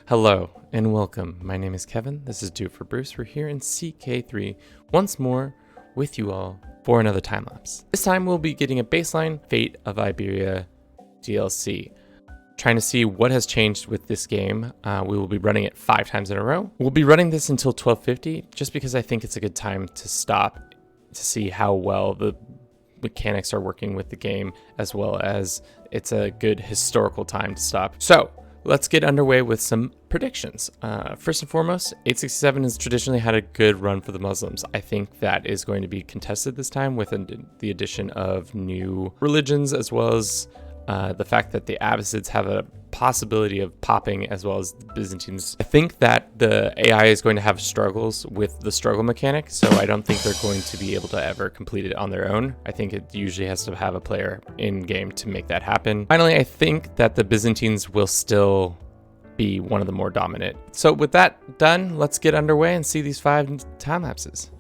Hello and welcome. My name is Kevin. This is Do for Bruce. We're here in CK3 once more with you all for another time lapse. This time we'll be getting a baseline Fate of Iberia DLC. Trying to see what has changed with this game. We will be running it 5 times in a row. We'll be running this until 12:50 just because I think it's a good time to stop to see how well the mechanics are working with the game, as well as it's a good historical time to stop. So let's get underway with some predictions. First and foremost, 867 has traditionally had a good run for the Muslims. I think that is going to be contested this time with the addition of new religions, as well as the fact that the Abbasids have a possibility of popping, as well as the Byzantines. I think that the AI is going to have struggles with the struggle mechanic, so I don't think they're going to be able to ever complete it on their own. I think it usually has to have a player in game to make that happen. Finally, I think that the Byzantines will still be one of the more dominant. So with that done, let's get underway and see these 5 time lapses.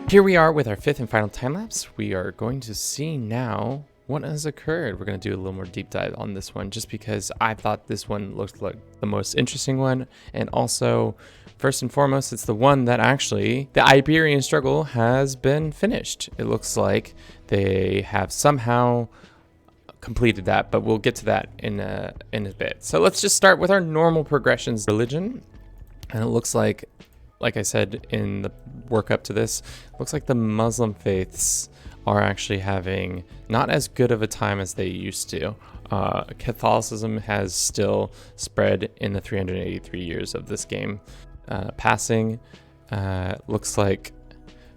Here we are with our fifth and final time lapse. We are going to see now what has occurred. We're going to do a little more deep dive on this one just because I thought this one looked like the most interesting one. And also, first and foremost, it's the one that actually the Iberian struggle has been finished. It looks like they have somehow completed that, but we'll get to that in a bit. So let's just start with our normal progressions. Religion, and it looks like I said in the work up to this, looks like the Muslim faiths are actually having not as good of a time as they used to. Catholicism has still spread in the 383 years of this game passing. Looks like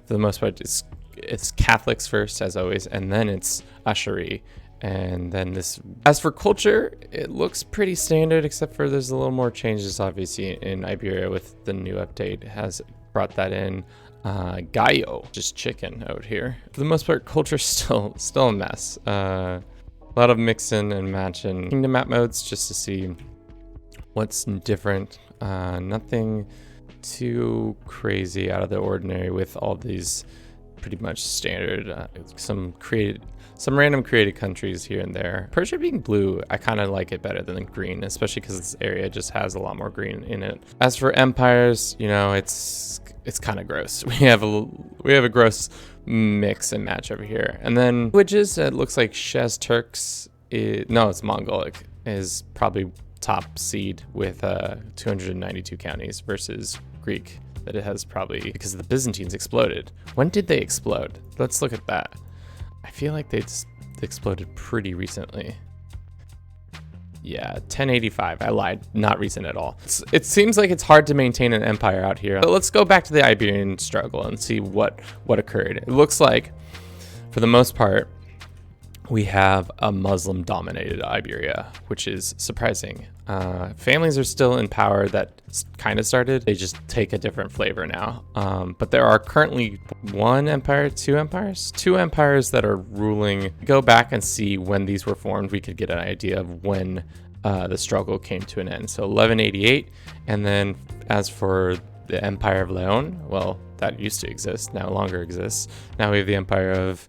for the most part it's Catholics first, as always, and then it's Ashari. And then this, as for culture, it looks pretty standard, except for there's a little more changes, obviously, in Iberia with the new update has brought that in. Gallo, just chicken out here. For the most part, culture's still a mess. A lot of mixing and matching kingdom map modes just to see what's different. Nothing too crazy out of the ordinary with all these pretty much standard, some random created countries here and there. Persia being blue, I kind of like it better than green, especially because this area just has a lot more green in it. As for empires, you know, it's kind of gross. We have a gross mix and match over here. And then languages, it looks like Shez Turks, it's Mongolic, is probably top seed with 292 counties versus Greek that it has, probably because the Byzantines exploded. When did they explode? Let's look at that. I feel like they exploded pretty recently. Yeah, 1085. I lied. Not recent at all. It seems like it's hard to maintain an empire out here. But let's go back to the Iberian struggle and see what occurred. It looks like, for the most part, we have a Muslim-dominated Iberia, which is surprising. Families are still in power that kind of started. They just take a different flavor now. But there are currently two empires that are ruling. Go back and see when these were formed. We could get an idea of when the struggle came to an end. So 1188, and then as for the Empire of Leon, well, that used to exist, no longer exists. Now we have the Empire of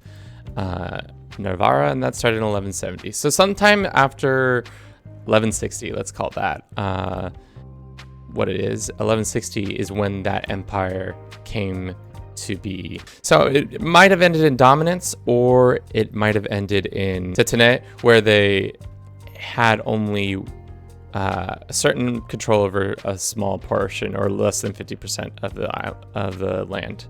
Navarra, and that started in 1170. So sometime after 1160, let's call that what it is. 1160 is when that empire came to be. So it might have ended in dominance, or it might have ended in Titanet, where they had only a certain control over a small portion, or less than 50% of the land.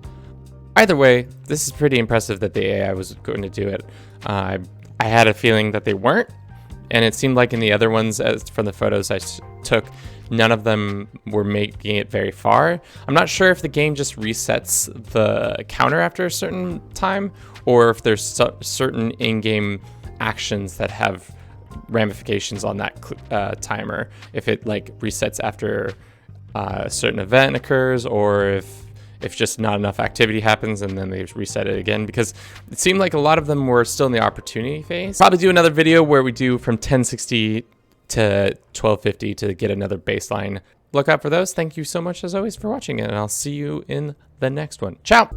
Either way, this is pretty impressive that the AI was going to do it. I had a feeling that they weren't, and it seemed like in the other ones, as from the photos I took, none of them were making it very far. I'm not sure if the game just resets the counter after a certain time, or if there's certain in-game actions that have ramifications on that timer. If it like resets after a certain event occurs, or if just not enough activity happens and then they reset it again, because it seemed like a lot of them were still in the opportunity phase. Probably do another video where we do from 1060 to 1250 to get another baseline. Look out for those. Thank you so much as always for watching, and I'll see you in the next one. Ciao.